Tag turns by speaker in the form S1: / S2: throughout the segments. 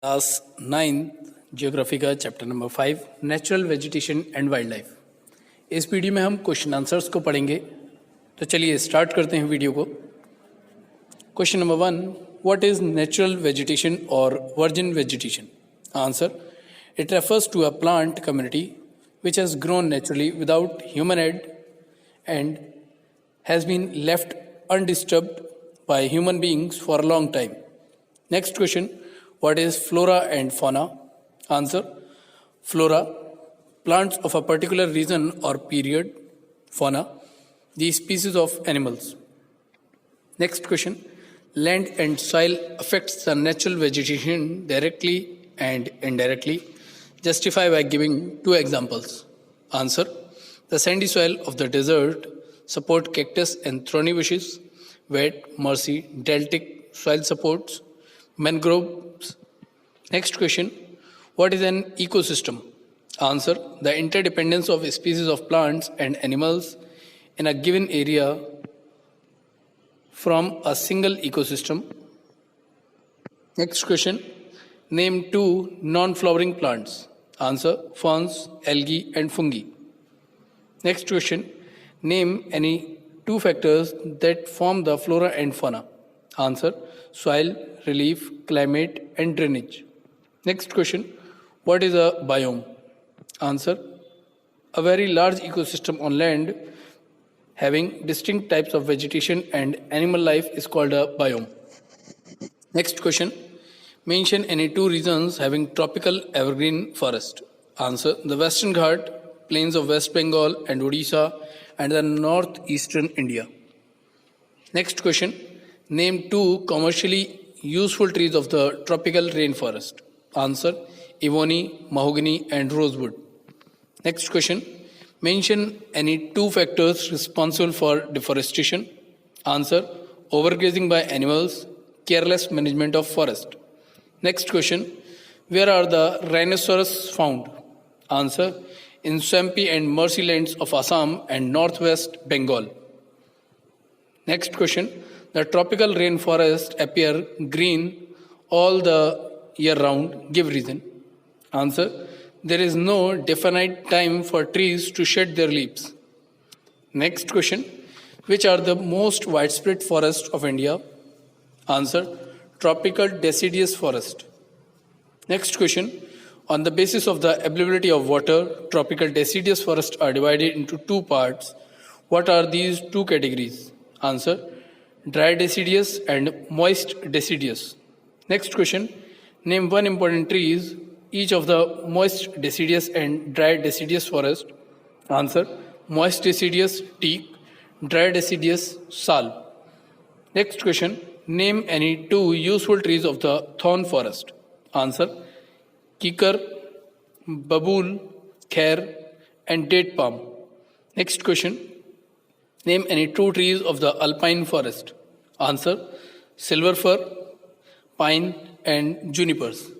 S1: Class 9 geography का chapter number 5 natural vegetation and wild life. इस video में हम क्वेश्चन आंसर्स को पढ़ेंगे। तो चलिए स्टार्ट करते हैं वीडियो को। Question number 1, what is natural vegetation और virgin vegetation? Answer, it refers to a plant community which has grown naturally without human aid and has been left undisturbed by human beings for a long time. Next question, what is flora and fauna? Answer, flora, plants of a particular region or period. Fauna, the species of animals. Next question, land and soil affects the natural vegetation directly and indirectly. Justify by giving two examples. Answer, the sandy soil of the desert support cactus and thorny bushes. Wet, marshy, deltic soil supports mangroves. Next question, what is an ecosystem? Answer, the interdependence of species of plants and animals in a given area from a single ecosystem. Next question, name two non-flowering plants. Answer, ferns, algae and fungi. Next question, name any two factors that form the flora and fauna. Answer, soil, relief, climate and drainage. Next question, what is a biome? Answer, a very large ecosystem on land having distinct types of vegetation and animal life is called a biome. Next question, mention any two regions having tropical evergreen forest. Answer, the Western Ghat, plains of West Bengal and Odisha, and the northeastern India. Next question, name two commercially useful trees of the tropical rainforest. Answer, ebony, mahogany, and rosewood. Next question, mention any two factors responsible for deforestation. Answer, overgrazing by animals, careless management of forest. Next question, where are the rhinoceros found? Answer, in swampy and marshy lands of Assam and northwest Bengal. Next question, the tropical rainforests appear green all the year round. Give reason. Answer, there is no definite time for trees to shed their leaves. Next question, which are the most widespread forests of India? Answer, tropical deciduous forest. Next question, on the basis of the availability of water, tropical deciduous forests are divided into two parts. What are these two categories? Answer, dry deciduous and moist deciduous. Next question, name one important trees each of the moist deciduous and dry deciduous forest. Answer, moist deciduous teak, dry deciduous sal. Next question, name any two useful trees of the thorn forest. Answer, kikar, babool, khair, and date palm. Next question, name any two trees of the alpine forest. Answer, silver fir, pine, and junipers.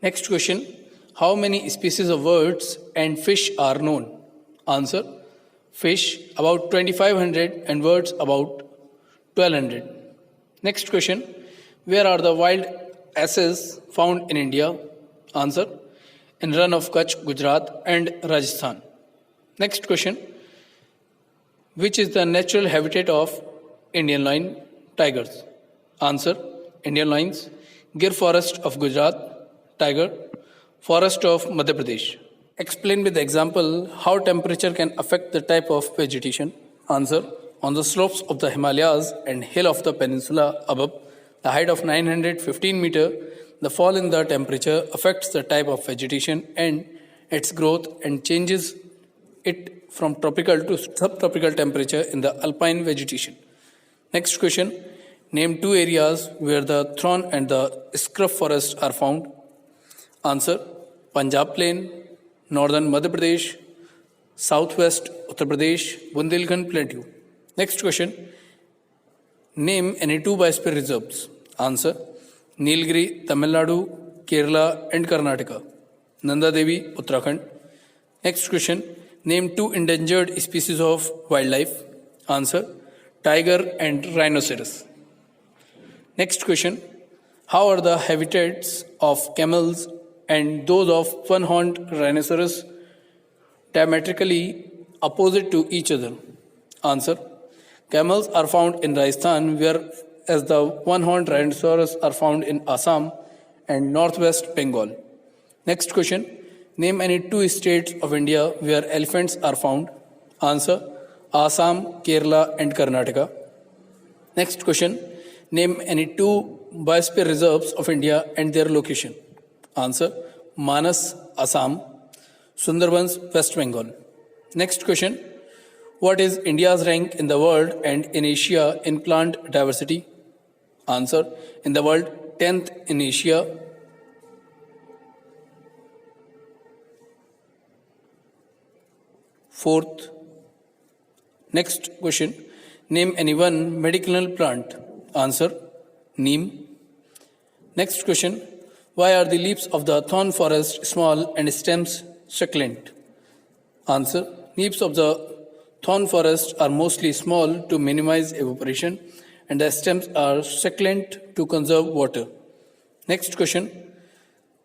S1: Next question, how many species of birds and fish are known? Answer, fish about 2500 and birds about 1200. Next question, where are the wild asses found in India? Answer, in Rann of Kutch, Gujarat and Rajasthan. Next question, which is the natural habitat of Indian lion tigers? Answer, Indian lions, Gir forest of Gujarat, tiger, forest of Madhya Pradesh. Explain with example how temperature can affect the type of vegetation. Answer, on the slopes of the Himalayas and hill of the peninsula above the height of 915 meter, the fall in the temperature affects the type of vegetation and its growth and changes it from tropical to subtropical temperature in the alpine vegetation. Next question, name two areas where the thorn and the scrub forests are found. Answer, Punjab plain, northern Madhya Pradesh, southwest Uttar Pradesh, Bundelkhand plateau. Next question, name any two biosphere reserves. Answer, Nilgiri, Tamil Nadu, Kerala and Karnataka, Nanda Devi, Uttarakhand. Next question, name two endangered species of wildlife. Answer, tiger and rhinoceros. Next question, How are the habitats of camels and those of one-horned rhinoceros diametrically opposite to each other? Answer. Camels are found in Rajasthan, whereas the one-horned rhinoceros are found in Assam and northwest Bengal. Next question. Name any two states of India where elephants are found. Answer. Assam, Kerala and Karnataka. Next question. Name any two biosphere reserves of India and their location. Answer. Manas, Assam. Sundarbans, West Bengal. Next question. What is India's rank in the world and in Asia in plant diversity? Answer. In the world, 10th in Asia. Fourth. Next question. Name any one medicinal plant. Answer. Neem. Next question. Why are the leaves of the thorn forest small and stems succulent? Answer. Leaves of the thorn forest are mostly small to minimize evaporation and the stems are succulent to conserve water. Next question.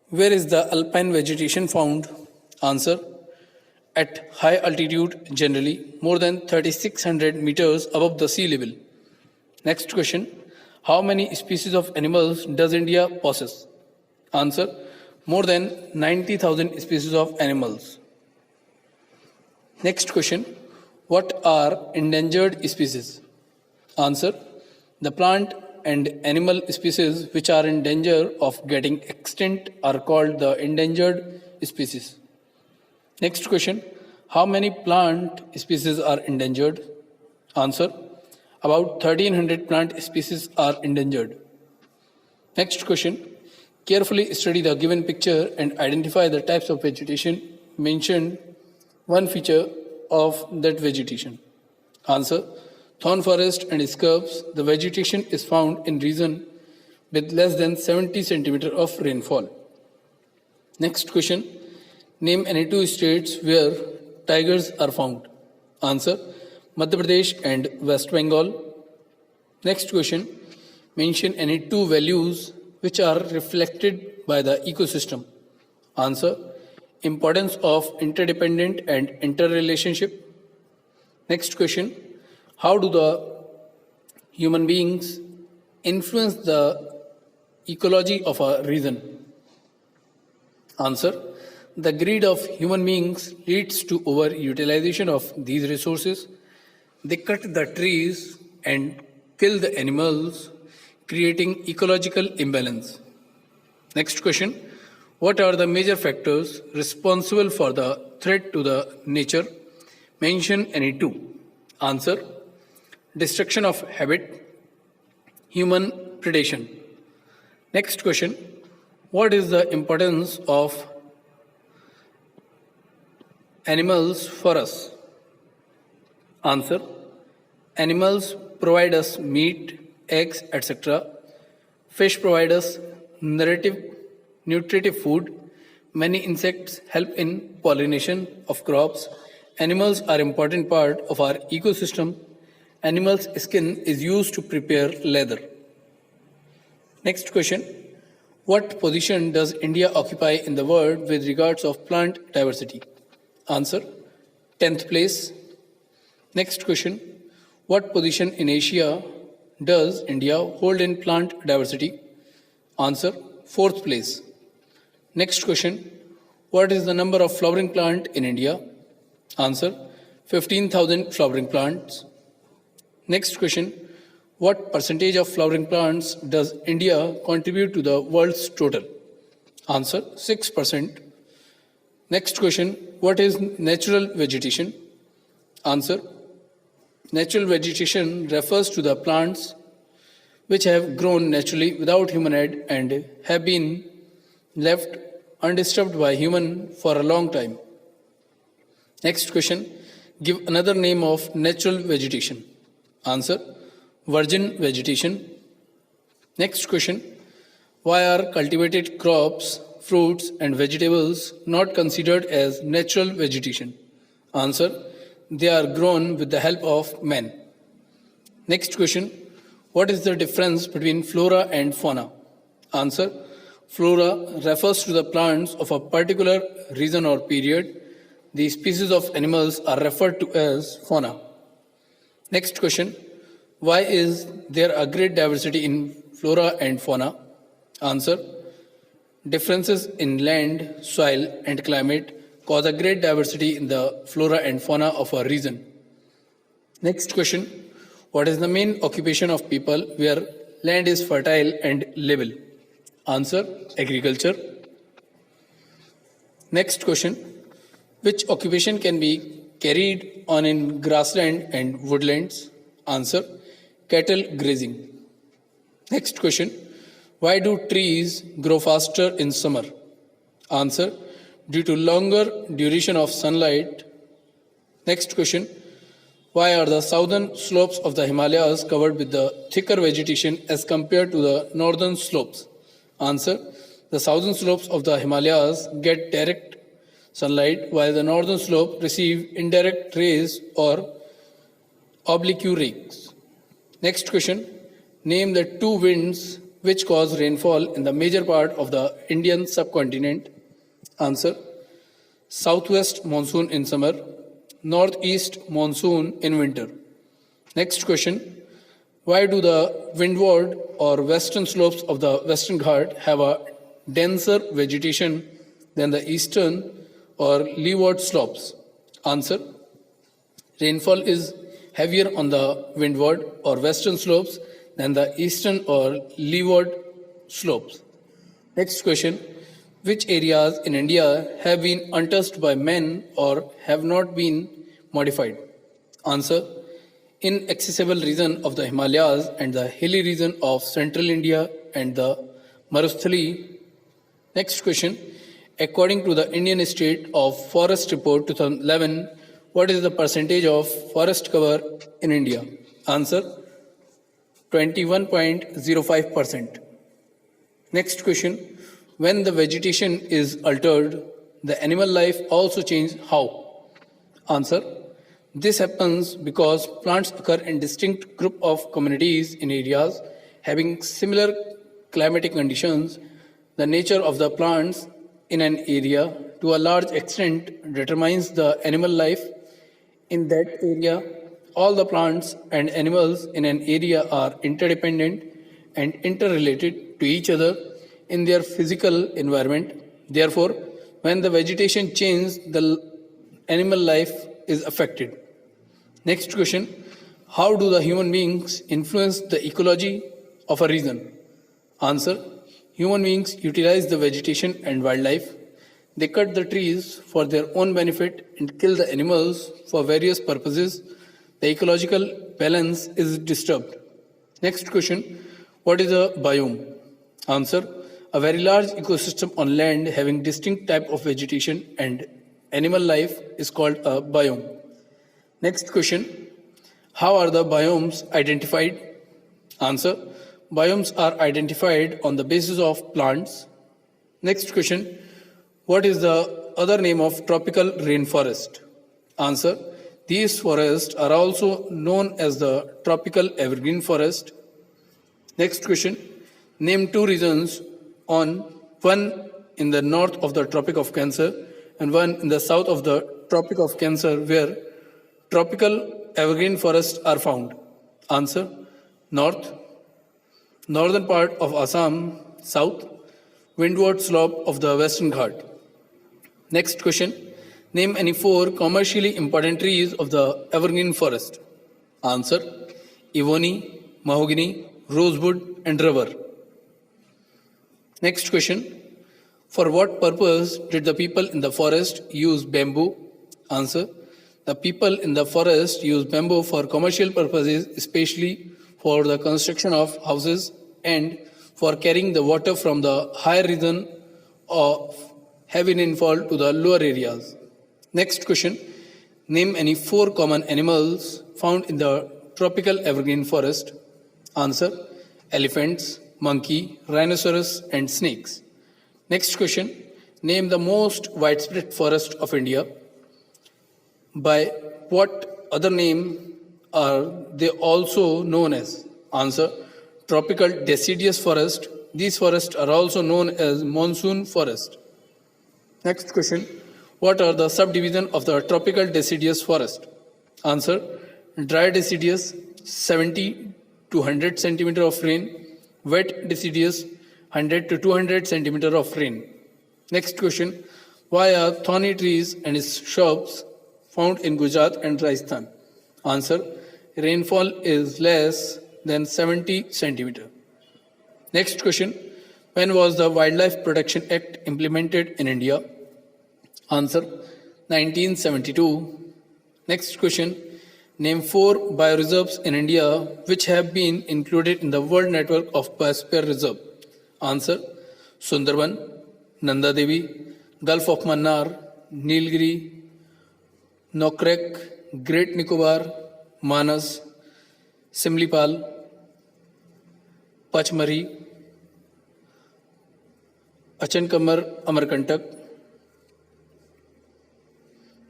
S1: Where is the alpine vegetation found? Answer. At high altitude generally, more than 3600 meters above the sea level. Next question. How many species of animals does India possess? Answer. More than 90,000 species of animals. Next question. What are endangered species? Answer. The plant and animal species which are in danger of getting extinct are called the endangered species. Next question. How many plant species are endangered? Answer. About 1300 plant species are endangered. Next question. Carefully study the given picture and identify the types of vegetation. Mention one feature of that vegetation. Answer. Thorn forest and scrubs. The vegetation is found in region with less than 70 centimeter of rainfall. Next question. Name any two states where tigers are found. Answer. Madhya Pradesh and West Bengal. Next question. Mention any two values which are reflected by the ecosystem. Answer. Importance of interdependent and interrelationship. Next question. How do the human beings influence the ecology of a region? Answer. The greed of human beings leads to overutilization of these resources. They cut the trees and kill the animals, creating ecological imbalance. Next question. What are the major factors responsible for the threat to the nature? Mention any two. Answer. Destruction of habitat, human predation. Next question. What is the importance of animals for us? Answer. Animals provide us meat, eggs, etc. Fish provide us nutritive food. Many insects help in pollination of crops. Animals are important part of our ecosystem. Animals' skin is used to prepare leather. Next question. What position does India occupy in the world with regards of plant diversity? Answer. 10th place. Next question. What position in Asia does India hold in plant diversity? Answer. 4th place. Next question. What is the number of flowering plant in India? Answer. 15,000 flowering plants. Next question. What percentage of flowering plants does India contribute to the world's total? Answer. 6%. Next question. What is natural vegetation? Answer. Natural vegetation refers to the plants which have grown naturally without human aid and have been left undisturbed by human for a long time. Next question. Give another name of natural vegetation. Answer. Virgin vegetation. Next question. Why are cultivated crops, fruits and vegetables not considered as natural vegetation? Answer. They are grown with the help of man. Next question. What is the difference between flora and fauna? Answer. Flora refers to the plants of a particular region or period. The species of animals are referred to as fauna. Next question. Why is there a great diversity in flora and fauna? Answer. Differences in land, soil, and climate cause a great diversity in the flora and fauna of a region. Next question. What is the main occupation of people where land is fertile and level? Answer. Agriculture. Next question. Which occupation can be carried on in grassland and woodlands? Answer. Cattle grazing. Next question. Why do trees grow faster in summer? Answer. Due to longer duration of sunlight. Next question. Why are the southern slopes of the Himalayas covered with the thicker vegetation as compared to the northern slopes? Answer. The southern slopes of the Himalayas get direct sunlight while the northern slope receive indirect rays or oblique rays. Next question. Name the two winds which cause rainfall in the major part of the Indian subcontinent. Answer. Southwest monsoon in summer, northeast monsoon in winter. Next question. Why do the windward or western slopes of the Western Ghat have a denser vegetation than the eastern or leeward slopes? Answer. Rainfall is heavier on the windward or western slopes than the eastern or leeward slopes. Next question. Which areas in India have been untouched by men or have not been modified? Answer. Inaccessible region of the Himalayas and the hilly region of central India and the Marusthali. Next question. According to the Indian State of Forest Report 2011, what is the percentage of forest cover in India? Answer. 21.05%. Next question. When the vegetation is altered, the animal life also changes. How? Answer. This happens because plants occur in distinct group of communities in areas having similar climatic conditions. The nature of the plants in an area to a large extent determines the animal life in that area. All the plants and animals in an area are interdependent and interrelated to each other in their physical environment. Therefore, when the vegetation changes, the animal life is affected. Next question. How do the human beings influence the ecology of a region? Answer. Human beings utilize the vegetation and wildlife. They cut the trees for their own benefit and kill the animals for various purposes. The ecological balance is disturbed. Next question. What is a biome? Answer. A very large ecosystem on land having distinct type of vegetation and animal life is called a biome. Next question. How are the biomes identified? Answer. Biomes are identified on the basis of plants. Next question. What is the other name of tropical rainforest? Answer. These forests are also known as the tropical evergreen forest. Next question. Name two regions, one in the north of the Tropic of Cancer and one in the south of the Tropic of Cancer where tropical evergreen forests are found. Answer. North. Northern part of Assam. South. Windward slope of the Western Ghat. Next question. Name any four commercially important trees of the evergreen forest. Answer. Ebony, mahogany, rosewood and rubber. Next question. For what purpose did the people in the forest use bamboo? Answer. The people in the forest use bamboo for commercial purposes, especially for the construction of houses and for carrying the water from the higher region of heavy rainfall to the lower areas. Next question. Name any four common animals found in the tropical evergreen forest. Answer. Elephants, monkey, rhinoceros and snakes. Next question. Name the most widespread forest of India. By what other name are they also known as? Answer. Tropical deciduous forest, These forests are also known as monsoon forest. Next question. What are the subdivision of the tropical deciduous forest? Answer. Dry deciduous 70 to 100 centimeter of rain. Wet deciduous 100 to 200 centimeter of rain. Next question. Why are thorny trees and its shrubs found in Gujarat and Rajasthan? Answer. Rainfall is less than 70 centimeter. Next question. When was the Wildlife Protection Act implemented in India? Answer. 1972. Next question. Name 4 bioreserves in India which have been included in the World Network of Biosphere Reserve. Answer. Sundarban, Nanda Devi, Gulf of Mannar, Nilgiri, Nokrek, Great Nicobar, Manas, Simlipal, Pachmari, Achankamar, Amarkantak.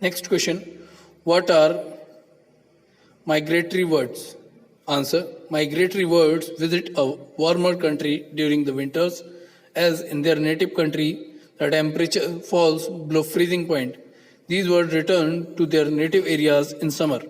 S1: Next question. What are migratory birds? Answer. Migratory birds visit a warmer country during the winters, as in their native country the temperature falls below freezing point. These birds return to their native areas in summer.